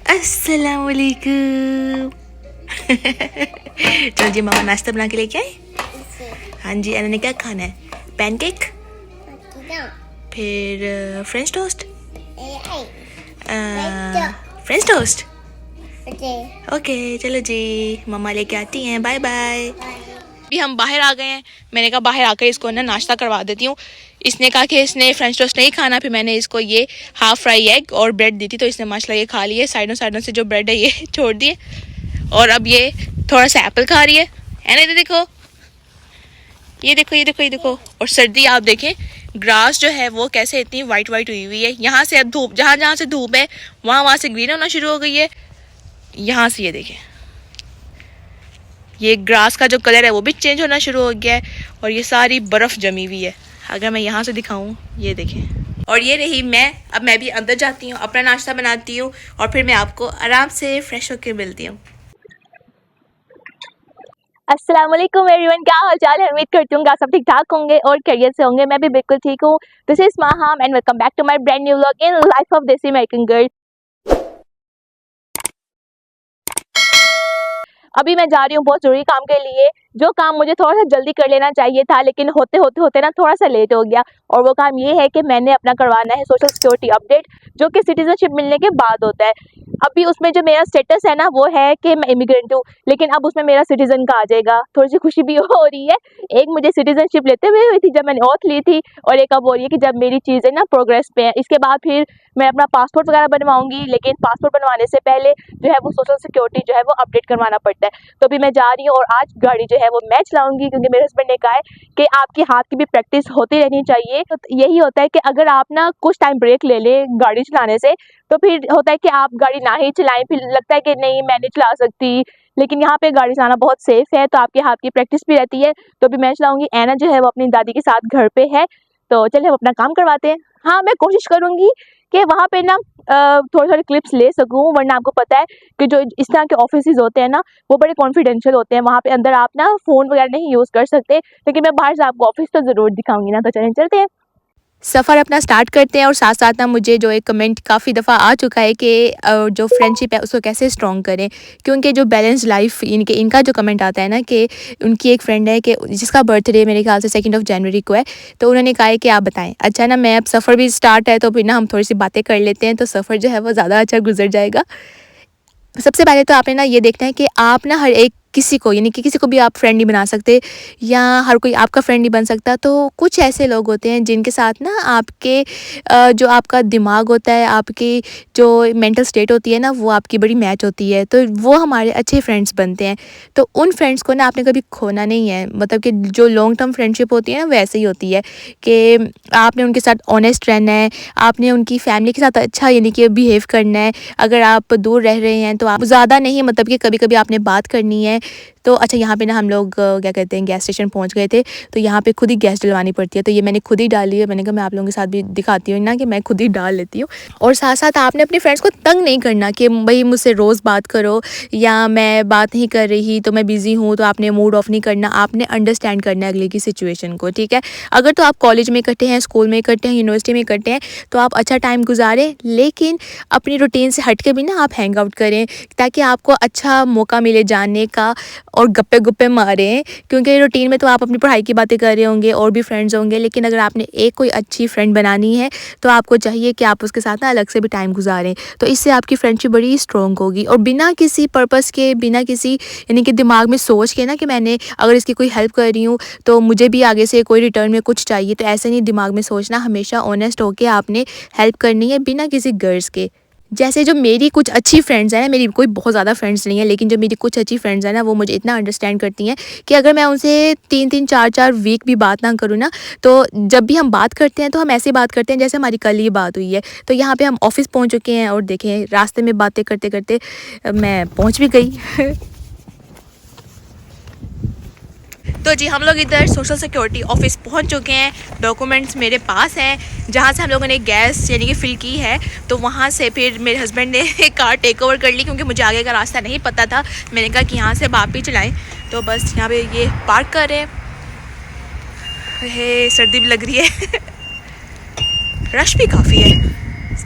अस्सलाम वालेकुम। चल जी मामा नाश्ता बना के लेके आए। हाँ जी, अना ने क्या खाना है? पैनकेक, फिर French toast. French toast okay चलो जी, मम्मा लेके आती हैं। Bye bye. अभी हम बाहर आ गए हैं। मैंने कहा बाहर आकर इसको ना नाश्ता करवा देती हूँ। इसने कहा कि इसने फ्रेंच टोस्ट नहीं खाना, फिर मैंने इसको ये हाफ फ्राई एग और ब्रेड दी थी, तो इसने माशाल्लाह ये खा लिए। साइडों साइडों से जो ब्रेड है ये छोड़ दिए, और अब ये थोड़ा सा एप्पल खा रही है ना। इधर देखो, ये देखो, ये देखो, ये देखो। और सर्दी आप देखें, ग्रास जो है वो कैसे इतनी वाइट वाइट हुई हुई है। यहाँ से अब धूप, जहाँ जहाँ से धूप है वहाँ से ग्रीन होना शुरू हो गई है। यहाँ से ये देखें, ये ग्रास का जो कलर है वो भी चेंज होना शुरू हो गया है, और ये सारी बर्फ़ जमी हुई है। अगर मैं यहाँ से दिखाऊं, ये देखें। और ये रही मैं। अब मैं भी अंदर जाती हूँ, अपना नाश्ता बनाती हूँ, और फिर मैं आपको आराम से फ्रेश होकर मिलती हूँ। अस्सलाम वालेकुम एवरीवन, क्या हाल चाल है? उम्मीद करती हूँ आप सब ठीक ठाक होंगे और खैरियत से होंगे। मैं भी बिल्कुल ठीक हूँ। This is Maham and welcome back to my brand new vlog in life of desi American girl. अभी मैं जा रही हूँ बहुत ज़रूरी काम के लिए, जो काम मुझे थोड़ा सा जल्दी कर लेना चाहिए था, लेकिन होते होते होते ना थोड़ा सा लेट हो गया। और वो काम ये है कि मैंने अपना करवाना है सोशल सिक्योरिटी अपडेट, जो कि सिटीजनशिप मिलने के बाद होता है। अभी उसमें जो मेरा स्टेटस है ना वो है कि मैं इमिग्रेंट हूँ, लेकिन अब उसमें मेरा सिटीजन का आ जाएगा। थोड़ी सी खुशी भी हो रही है। एक मुझे सिटीजनशिप लेते हुए हुई थी जब मैंने ऑथ ली थी, और एक अब हो रही है कि जब मेरी चीज़ें ना प्रोग्रेस पे है। इसके बाद फिर मैं अपना पासपोर्ट वगैरह बनवाऊंगी, लेकिन पासपोर्ट बनवाने से पहले जो है वो सोशल सिक्योरिटी जो है वो अपडेट करवाना पड़ता है। तो अभी मैं जा रही हूँ, और आज गाड़ी जो है वो मैं चलाऊंगी, क्योंकि मेरे हस्बैंड ने कहा है कि आपके हाथ की भी प्रैक्टिस होती रहनी चाहिए। तो यही होता है कि अगर आप ना कुछ टाइम ब्रेक ले ले गाड़ी चलाने से, तो फिर होता है कि आप गाड़ी ना ही चलाएं, फिर लगता है कि नहीं मैं नहीं चला सकती। लेकिन यहाँ पे गाड़ी चलाना बहुत सेफ है, तो आपके हाथ की प्रैक्टिस भी रहती है। तो अभी मैं चलाऊंगी। ऐना जो है वो अपनी दादी के साथ घर पे है, तो चलिए हम अपना काम करवाते हैं। हाँ, मैं कोशिश करूँगी कि वहाँ पे ना थोड़े थोड़े क्लिप्स ले सकूँ, वरना आपको पता है कि जो इस तरह के ऑफिसेज होते हैं ना वो बड़े कॉन्फिडेंशियल होते हैं। वहाँ पे अंदर आप ना फ़ोन वगैरह नहीं यूज़ कर सकते, लेकिन मैं बाहर से आपको ऑफिस तो ज़रूर दिखाऊंगी ना। तो चलें चलते हैं, सफ़र अपना स्टार्ट करते हैं। और साथ साथ ना मुझे जो एक कमेंट काफ़ी दफ़ा आ चुका है कि जो फ्रेंडशिप है उसको कैसे स्ट्रॉन्ग करें, क्योंकि जो बैलेंस लाइफ इनका जो कमेंट आता है ना कि उनकी एक फ्रेंड है कि जिसका बर्थडे मेरे ख्याल से 2 जनवरी को है, तो उन्होंने कहा है कि आप बताएं। अच्छा ना, मैं अब सफ़र भी स्टार्ट है तो फिर ना हम थोड़ी सी बातें कर लेते हैं, तो सफ़र जो है वो ज़्यादा अच्छा गुजर जाएगा। सबसे पहले तो आपने ना ये देखना है कि आप ना हर एक किसी को, यानी कि किसी को भी आप फ्रेंड नहीं बना सकते, या हर कोई आपका फ्रेंड नहीं बन सकता। तो कुछ ऐसे लोग होते हैं जिनके साथ ना आपके जो आपका दिमाग होता है, आपकी जो मेंटल स्टेट होती है ना, वो आपकी बड़ी मैच होती है, तो वो हमारे अच्छे फ्रेंड्स बनते हैं। तो उन फ्रेंड्स को ना आपने कभी खोना नहीं है। मतलब कि जो लॉन्ग टर्म फ्रेंडशिप होती है ना वैसे ही होती है कि आपने उनके साथ ऑनेस्ट रहना है, आपने उनकी फैमिली के साथ अच्छा यानी कि बिहेव करना है। अगर आप दूर रह रहे हैं तो आप ज़्यादा नहीं, मतलब कि कभी कभी आपने बात करनी है। तो अच्छा, यहाँ पे ना हम लोग क्या कहते हैं, गैस स्टेशन पहुँच गए थे, तो यहाँ पे खुद ही गैस डलवानी पड़ती है। तो ये मैंने खुद ही डाली है। मैंने कहा मैं आप लोगों के साथ भी दिखाती हूँ ना कि मैं खुद ही डाल लेती हूँ। और साथ साथ आपने अपने फ्रेंड्स को तंग नहीं करना कि भाई मुझसे रोज़ बात करो, या मैं बात नहीं कर रही तो मैं बिज़ी हूँ, तो आपने मूड ऑफ नहीं करना। आपने अंडरस्टैंड करना है अगले की सिचुएशन को, ठीक है। अगर तो आप कॉलेज में इकट्ठे हैं, स्कूल में इकट्ठे हैं, यूनिवर्सिटी में इकट्ठे हैं, तो आप अच्छा टाइम गुजारें, लेकिन अपनी रूटीन से हट के भी ना आप हैंग आउट करें, ताकि आपको अच्छा मौका मिले जानने का, और गप्पे गुप्पे मारें। क्योंकि रूटीन में तो आप अपनी पढ़ाई की बातें कर रहे होंगे और भी फ्रेंड्स होंगे, लेकिन अगर आपने एक कोई अच्छी फ्रेंड बनानी है तो आपको चाहिए कि आप उसके साथ ना अलग से भी टाइम गुजारें। तो इससे आपकी फ्रेंडशिप बड़ी स्ट्रॉन्ग होगी। और बिना किसी पर्पस के, बिना किसी यानी कि दिमाग में सोच के ना कि मैंने अगर इसकी कोई हेल्प कर रही हूँ तो मुझे भी आगे से कोई रिटर्न में कुछ चाहिए, तो ऐसे नहीं दिमाग में सोचना। हमेशा ऑनेस्ट होकर आपने हेल्प करनी है, बिना किसी गर्ज के। जैसे जो मेरी कुछ अच्छी फ्रेंड्स हैं ना, मेरी कोई बहुत ज़्यादा फ्रेंड्स नहीं है, लेकिन जो मेरी कुछ अच्छी फ्रेंड्स हैं ना, वो मुझे इतना अंडरस्टैंड करती हैं कि अगर मैं उनसे 3-3 4-4 वीक भी बात ना करूँ ना, तो जब भी हम बात करते हैं तो हम ऐसे बात करते हैं जैसे हमारी कल ही बात हुई है। तो यहाँ पे हम ऑफिस पहुँच चुके हैं, और देखें रास्ते में बातें करते करते मैं पहुँच भी गई। तो जी हम लोग इधर सोशल सिक्योरिटी ऑफिस पहुंच चुके हैं। डॉक्यूमेंट्स मेरे पास हैं, जहां से हम लोगों ने गैस यानी कि फ़िल की है। तो वहां से फिर मेरे हस्बैंड ने कार टेक ओवर कर ली, क्योंकि मुझे आगे का रास्ता नहीं पता था। मैंने कहा कि यहाँ से आप ही चलाएँ, तो बस यहाँ पे ये पार्क कर रहे हैं। सर्दी भी लग रही है। रश भी काफ़ी है,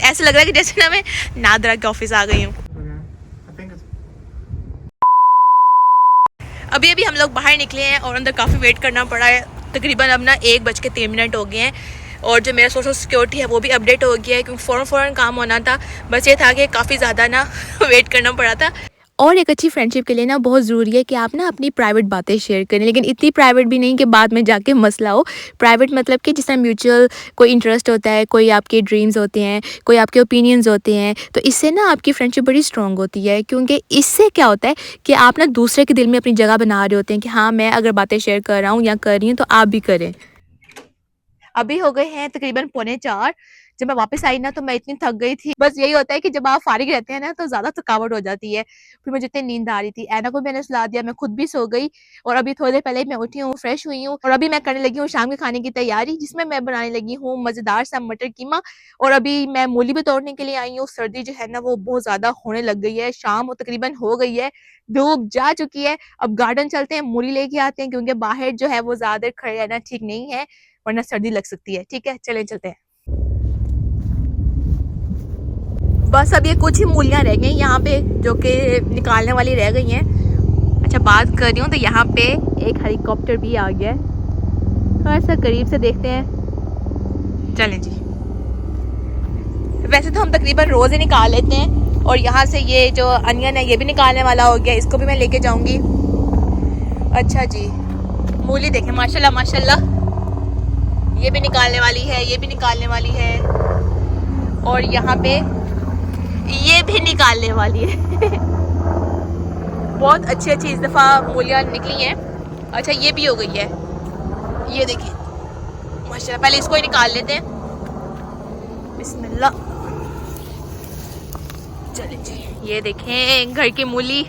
ऐसा लग रहा है कि जैसे ना मैं नादरा के ऑफिस आ गई हूँ। अभी अभी हम लोग बाहर निकले हैं और अंदर काफ़ी वेट करना पड़ा है। तकरीबन अब ना 1:03 हो गए हैं और जो मेरा सोशल सिक्योरिटी है वो भी अपडेट हो गया है, क्योंकि फ़ौरन काम होना था। बस ये था कि काफ़ी ज़्यादा ना वेट करना पड़ा था। और एक अच्छी फ्रेंडशिप के लिए ना बहुत ज़रूरी है कि आप ना अपनी प्राइवेट बातें शेयर करें, लेकिन इतनी प्राइवेट भी नहीं कि बाद में जाके मसला हो। प्राइवेट मतलब कि जिस तरह म्यूचुअल कोई इंटरेस्ट होता है, कोई आपके ड्रीम्स होते हैं, कोई आपके ओपिनियंस होते हैं, तो इससे ना आपकी फ्रेंडशिप बड़ी स्ट्रॉन्ग होती है। क्योंकि इससे क्या होता है कि आप ना दूसरे के दिल में अपनी जगह बना रहे होते हैं कि हाँ, मैं अगर बातें शेयर कर रहा हूँ या कर रही हूँ तो आप भी करें। अभी हो गए हैं तकरीबन 3:45। जब मैं वापस आई ना तो मैं इतनी थक गई थी। बस यही होता है कि जब आप फारिग रहते हैं ना तो ज़्यादा थकावट हो जाती है। फिर मुझे इतनी नींद आ रही थी, ऐना को मैंने सुला दिया, मैं खुद भी सो गई और अभी थोड़ी देर पहले मैं उठी हूँ, फ्रेश हुई हूँ और अभी मैं करने लगी हूँ शाम के खाने की तैयारी, जिसमें मैं बनाने लगी हूँ मज़ेदार सा मटर कीमा। और अभी मैं मूली भी तोड़ने के लिए आई हूँ। सर्दी जो है ना वो बहुत ज़्यादा होने लग गई है, शाम तकरीबन हो गई है, धूप जा चुकी है। अब गार्डन चलते हैं, मूली लेके आते हैं, क्योंकि बाहर जो है वो ज़्यादा देर खड़े रहना ठीक नहीं है, वरना सर्दी लग सकती है। ठीक है, चलें चलते हैं। बस अब ये कुछ ही मूलियाँ रह गई यहाँ पे जो कि निकालने वाली रह गई हैं। अच्छा, बात कर रही हूँ तो यहाँ पे एक हेलीकॉप्टर भी आ गया है, थोड़ा सा करीब से देखते हैं। चलें जी। वैसे तो हम तकरीबन रोज़ ही निकाल लेते हैं और यहाँ से ये जो अनियन है ये भी निकालने वाला हो गया, इसको भी मैं लेके जाऊँगी। अच्छा जी, मूली देखें, माशाल्लाह माशाल्लाह, ये भी निकालने वाली है, ये भी निकालने वाली है और यहाँ पे ये भी निकालने वाली है। बहुत अच्छी अच्छी इस दफ़ा मूलियाँ निकली हैं। अच्छा, ये भी हो गई है, ये देखिए माशाल्लाह। पहले इसको ही निकाल लेते हैं, बिस्मिल्लाह। चलिए जी, ये देखें घर की मूली।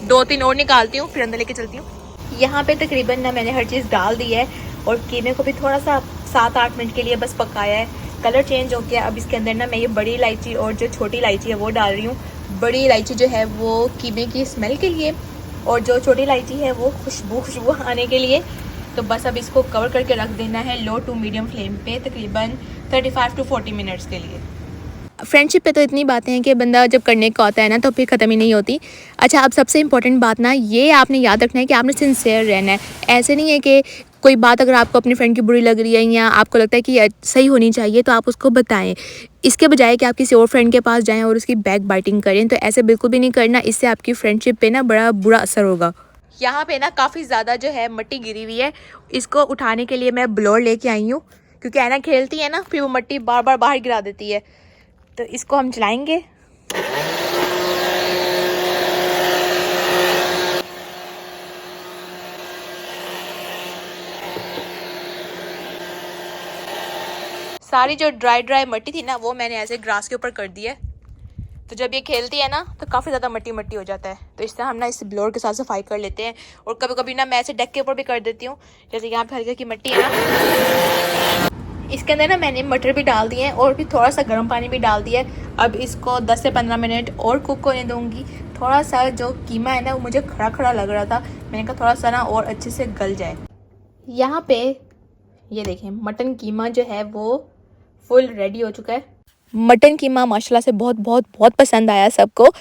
2-3 और निकालती हूँ फिर अंदर लेके चलती हूँ। यहाँ पे तकरीबन ना मैंने हर चीज़ डाल दी है और कीमे को भी थोड़ा सा 7-8 मिनट के लिए बस पकाया है। कलर चेंज हो गया। अब इसके अंदर ना मैं ये बड़ी इलायची और जो छोटी इलायची है वो डाल रही हूँ। बड़ी इलायची जो है वो कीमे की स्मेल के लिए और जो छोटी इलायची है वो खुशबू आने के लिए। तो बस अब इसको कवर करके रख देना है लो टू मीडियम फ्लेम पे तकरीबन 35 to 40 मिनट्स के लिए। फ्रेंडशिप पे तो इतनी बातें हैं कि बंदा जब करने का होता है ना तो फिर ख़त्म ही नहीं होती। अच्छा, अब सबसे इम्पोर्टेंट बात ना ये आपने याद रखना है कि आपने सिंसियर रहना है। ऐसे नहीं है कि कोई बात अगर आपको अपनी फ्रेंड की बुरी लग रही है या आपको लगता है कि सही होनी चाहिए तो आप उसको बताएं, इसके बजाय कि आप किसी और फ्रेंड के पास जाएं और उसकी बैक बाइटिंग करें। तो ऐसे बिल्कुल भी नहीं करना, इससे आपकी फ्रेंडशिप पे ना बड़ा बुरा असर होगा। यहाँ पे ना काफ़ी ज़्यादा जो है मिट्टी गिरी हुई है, इसको उठाने के लिए मैं ब्लोर लेके आई हूँ, क्योंकि ऐना खेलती है ना फिर वो मिट्टी बार बार बाहर गिरा देती है। तो इसको हम चलाएंगे। सारी जो ड्राई मिट्टी थी ना वो मैंने ऐसे ग्रास के ऊपर कर दी है। तो जब ये खेलती है ना तो काफ़ी ज़्यादा मिट्टी हो जाता है। तो इस तरह हम ना इस ब्लोर के साथ सफाई कर लेते हैं और कभी कभी ना मैं ऐसे डेक के ऊपर भी कर देती हूँ। जैसे यहाँ पे हल्की हल्की मिट्टी है ना, इसके अंदर ना मैंने मटर भी डाल दिए हैं और भी थोड़ा सा गर्म पानी भी डाल दिया है। अब इसको 10 से 15 मिनट और कुक होने दूँगी। थोड़ा सा जो कीमा है ना वो मुझे खड़ा खड़ा लग रहा था, मैंने कहा थोड़ा सा ना और अच्छे से गल जाए। यहाँ पे ये देखें मटन कीमा जो है वो फुल रेडी हो चुका है। मटन कीमा माशाल्लाह से बहुत बहुत बहुत पसंद आया सबको।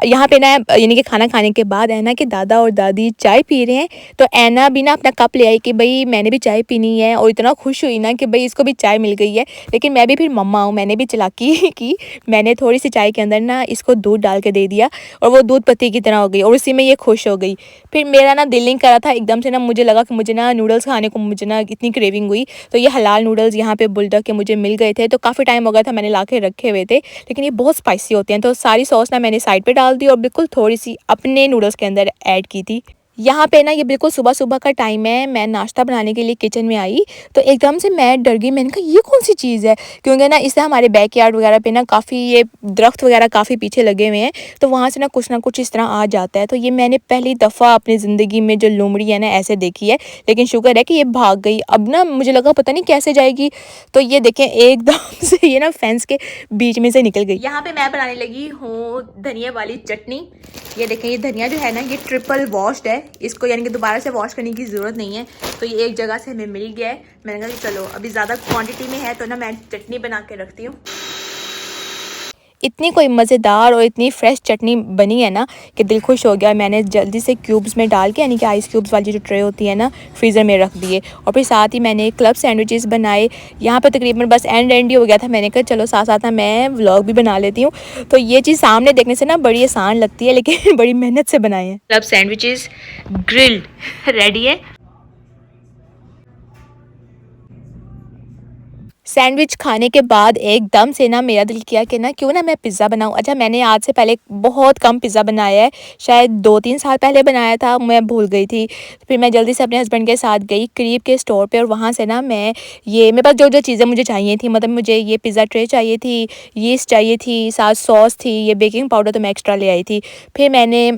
यहाँ पे ना यानी कि खाना खाने के बाद ऐना के दादा और दादी चाय पी रहे हैं, तो ऐना भी ना अपना कप ले आई कि भाई मैंने भी चाय पीनी है और इतना खुश हुई ना कि भाई इसको भी चाय मिल गई है। लेकिन मैं भी फिर मम्मा हूँ, मैंने भी चालाकी की, मैंने थोड़ी सी चाय के अंदर ना इसको दूध डाल के दे दिया और वो दूध पत्ती की तरह हो गई और उसी में ये खुश हो गई। फिर मेरा ना दिल नहीं करा था, एकदम से ना मुझे लगा कि मुझे ना नूडल्स खाने को मुझे ना इतनी क्रेविंग हुई। तो ये हलाल नूडल्स यहाँ पे बुलडॉग के मुझे मिल गए थे, तो काफ़ी टाइम हो गया था मैंने ला के रखे हुए थे, लेकिन ये बहुत स्पाइसी होते हैं। तो सारी सॉस ना मैंने साइड पे डाल दी और बिल्कुल थोड़ी सी अपने नूडल्स के अंदर ऐड की थी। यहाँ पे ना ये बिल्कुल सुबह सुबह का टाइम है, मैं नाश्ता बनाने के लिए किचन में आई तो एकदम से मैं डर गई। मैंने कहा ये कौन सी चीज़ है, क्योंकि ना इससे हमारे बैकयार्ड वगैरह पे ना काफ़ी ये दरख्त वगैरह काफ़ी पीछे लगे हुए हैं, तो वहाँ से ना कुछ इस तरह आ जाता है। तो ये मैंने पहली दफ़ा अपनी ज़िंदगी में जो लोमड़ी है ना ऐसे देखी है, लेकिन शुक्र है कि ये भाग गई। अब ना मुझे लगा पता नहीं कैसे जाएगी, तो ये देखें एकदम से ये ना फेंस के बीच में से निकल गई। यहाँ पे मैं बनाने लगी हूँ धनिया वाली चटनी। ये देखें, ये धनिया जो है ना ये ट्रिपल वॉश्ड है, इसको यानी कि दोबारा से वॉश करने की ज़रूरत नहीं है। तो ये एक जगह से हमें मिल गया है, मैंने कहा कि चलो अभी ज़्यादा क्वांटिटी में है तो ना मैं चटनी बना के रखती हूँ। इतनी कोई मज़ेदार और इतनी फ्रेश चटनी बनी है ना कि दिल खुश हो गया। मैंने जल्दी से क्यूब्स में डाल के, यानी कि आइस क्यूब्स वाली जो ट्रे होती है ना, फ्रीज़र में रख दिए। और फिर साथ ही मैंने क्लब सैंडविचेस बनाए। यहाँ पर तकरीबन बस एंड ही हो गया था। मैंने कहा चलो साथ साथ ना मैं व्लॉग भी बना लेती हूँ। तो ये चीज़ सामने देखने से ना बड़ी आसान लगती है, लेकिन बड़ी मेहनत से बनाए हैं। क्लब सैंडविचेस ग्रिल्ड रेडी है। सैंडविच खाने के बाद एकदम से ना मेरा दिल किया कि ना क्यों ना मैं पिज़्ज़ा बनाऊँ। अच्छा, मैंने आज से पहले बहुत कम पिज़्ज़ा बनाया है, शायद 2-3 साल पहले बनाया था, मैं भूल गई थी। फिर मैं जल्दी से अपने हस्बैंड के साथ गई करीब के स्टोर पे, और वहाँ से ना मैं ये मेरे पास जो चीज़ें मुझे चाहिए थी, मतलब मुझे ये पिज़्ज़ा ट्रे चाहिए थी, यीस्ट चाहिए थी, साथ सॉस थी, ये बेकिंग पाउडर तो मैं एक्स्ट्रा ले आई थी। फिर मैंने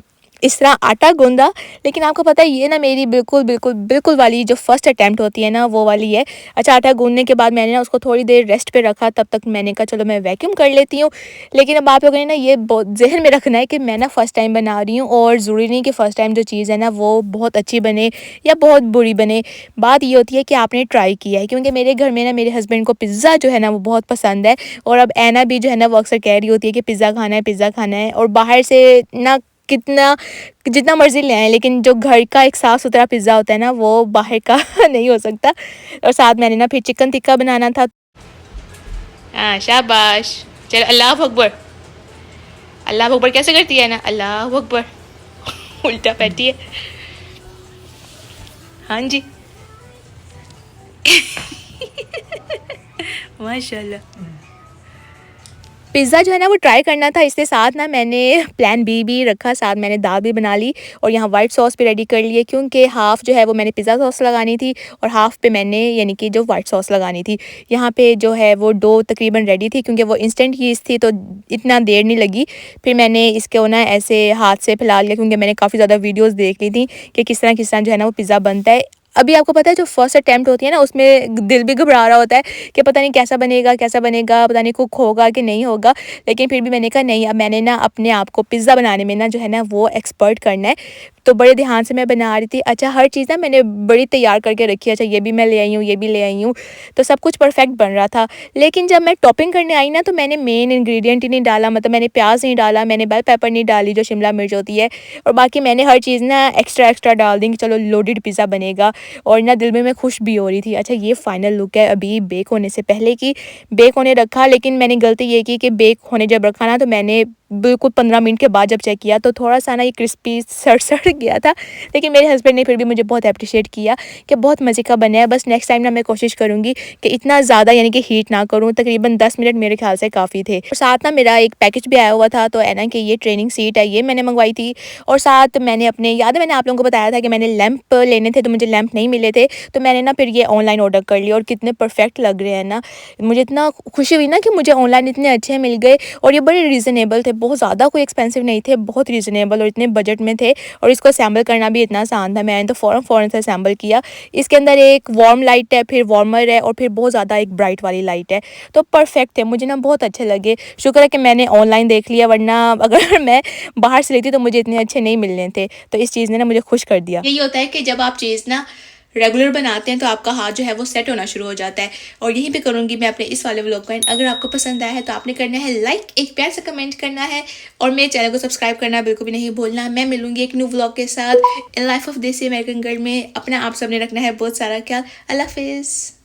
इस तरह आटा गूँधा। लेकिन आपको पता है ये ना मेरी बिल्कुल वाली जो फर्स्ट अटेम्प्ट होती है ना, वो वाली है। अच्छा, आटा गूँधने के बाद मैंने ना उसको थोड़ी देर रेस्ट पे रखा, तब तक मैंने कहा चलो मैं वैक्यूम कर लेती हूँ। लेकिन अब आप लोगों ने ना ये ज़हन में रखना है कि मैं ना फ़र्स्ट टाइम बना रही हूँ, और ज़रूरी नहीं कि फ़र्स्ट टाइम जो चीज़ है ना वो बहुत अच्छी बने या बहुत बुरी बने। बात ये होती है कि आपने ट्राई किया है, क्योंकि मेरे घर में ना मेरे हस्बैंड को पिज़्ज़ा जो है ना वो बहुत पसंद है। और अब ऐना भी जो है ना वो अक्सर कह रही होती है कि पिज़्ज़ा खाना है, और बाहर से ना कितना जितना मर्ज़ी ले आएँ, लेकिन जो घर का एक साफ़-सुथरा पिज़्ज़ा होता है ना, वो बाहर का नहीं हो सकता। और साथ मैंने ना फिर चिकन टिक्का बनाना था। हाँ, शाबाश। चलो, अल्लाहु अकबर। अल्लाहु अकबर कैसे करती है ना? अल्लाहु अकबर। उल्टा बैठी है। हाँ जी। माशाल्लाह। पिज़्ज़ा जो है ना वो ट्राई करना था, इसके साथ ना मैंने प्लान बी भी रखा, साथ मैंने दाल भी बना ली, और यहाँ वाइट सॉस भी रेडी कर लिए, क्योंकि हाफ़ जो है वो मैंने पिज़्ज़ा सॉस लगानी थी, और हाफ़ पे मैंने यानी कि जो वाइट सॉस लगानी थी। यहाँ पे जो है वो डो तकरीबन रेडी थी, क्योंकि वो इंस्टेंट यीस्ट थी तो इतना देर नहीं लगी। फिर मैंने इसको ना ऐसे हाथ से फैला लिया, क्योंकि मैंने काफ़ी ज़्यादा वीडियोज़ देख ली थी कि किस तरह जो है ना वो पिज़्ज़ा बनता है। अभी आपको पता है जो फर्स्ट अटेम्प्ट होती है ना, उसमें दिल भी घबरा रहा होता है कि पता नहीं कैसा बनेगा, पता नहीं कुक होगा कि नहीं होगा। लेकिन फिर भी मैंने कहा नहीं, अब मैंने ना अपने आप को पिज़्ज़ा बनाने में ना जो है ना वो एक्सपर्ट करना है। तो बड़े ध्यान से मैं बना रही थी। अच्छा, हर चीज़ ना मैंने बड़ी तैयार करके रखी है। अच्छा, ये भी मैं ले आई हूँ, ये भी ले आई हूँ, तो सब कुछ परफेक्ट बन रहा था। लेकिन जब मैं टॉपिंग करने आई ना, तो मैंने मेन इंग्रेडिएंट ही नहीं डाला, मतलब मैंने प्याज नहीं डाला, मैंने बेल पेपर नहीं डाली जो शिमला मिर्च होती है, और बाकी मैंने हर चीज़ ना एक्स्ट्रा डाल दी कि चलो लोडेड पिज़्ज़ा बनेगा। और ना दिल में मैं खुश भी हो रही थी। अच्छा, ये फाइनल लुक है अभी बेक होने से पहले की। बेक होने रखा, लेकिन मैंने गलती ये की कि बेक होने जब रखा ना, तो मैंने बिल्कुल 15 मिनट के बाद जब चेक किया तो थोड़ा-सा ना ये क्रिस्पी सड़ गया था। लेकिन मेरे हस्बैंड ने फिर भी मुझे बहुत एप्रिशिएट किया कि बहुत मज़े का बना है। बस नेक्स्ट टाइम ना मैं कोशिश करूँगी कि इतना ज़्यादा यानी कि हीट ना करूँ। तकरीबन 10 मिनट मेरे ख़्याल से काफ़ी थे। और साथ ना मेरा एक पैकेज भी आया हुआ था, तो है ना कि ये ट्रेनिंग सीट है, ये मैंने मंगवाई थी। और साथ मैंने अपने याद है मैंने आप लोगों को बताया था कि मैंने लैंप लेने थे, तो मुझे लैंप नहीं मिले थे, तो मैंने ना फिर ये ऑनलाइन ऑर्डर कर लिया, और कितने परफेक्ट लग रहे हैं ना। मुझे इतना खुशी हुई ना कि मुझे ऑनलाइन इतने अच्छे मिल गए, और ये बड़े रीज़नेबल थे, बहुत ज़्यादा कोई एक्सपेंसिव नहीं थे, बहुत रीज़नेबल और इतने बजट में थे। और इसको असेंबल करना भी इतना आसान था, मैंने तो फ़ौरन से असेंबल किया। इसके अंदर एक वार्म लाइट है, फिर वार्मर है, और फिर बहुत ज़्यादा एक ब्राइट वाली लाइट है, तो परफेक्ट थे, मुझे ना बहुत अच्छे लगे। शुक्र है कि मैंने ऑनलाइन देख लिया, वरना अगर मैं बाहर से लेती तो मुझे इतने अच्छे नहीं मिलने थे। तो इस चीज़ ने ना मुझे खुश कर दिया। यही होता है कि जब आप चीज़ ना रेगुलर बनाते हैं तो आपका हाथ जो है वो सेट होना शुरू हो जाता है। और यहीं पे करूँगी मैं अपने इस वाले व्लॉग को एंड। अगर आपको पसंद आया है तो आपने करना है लाइक, एक प्यार से कमेंट करना है, और मेरे चैनल को सब्सक्राइब करना बिल्कुल भी नहीं भूलना। मैं मिलूंगी एक न्यू व्लॉग के साथ इन life of desi American girl में। अपना आप सबने रखना है बहुत सारा ख्याल। अल्लाह हाफिज़।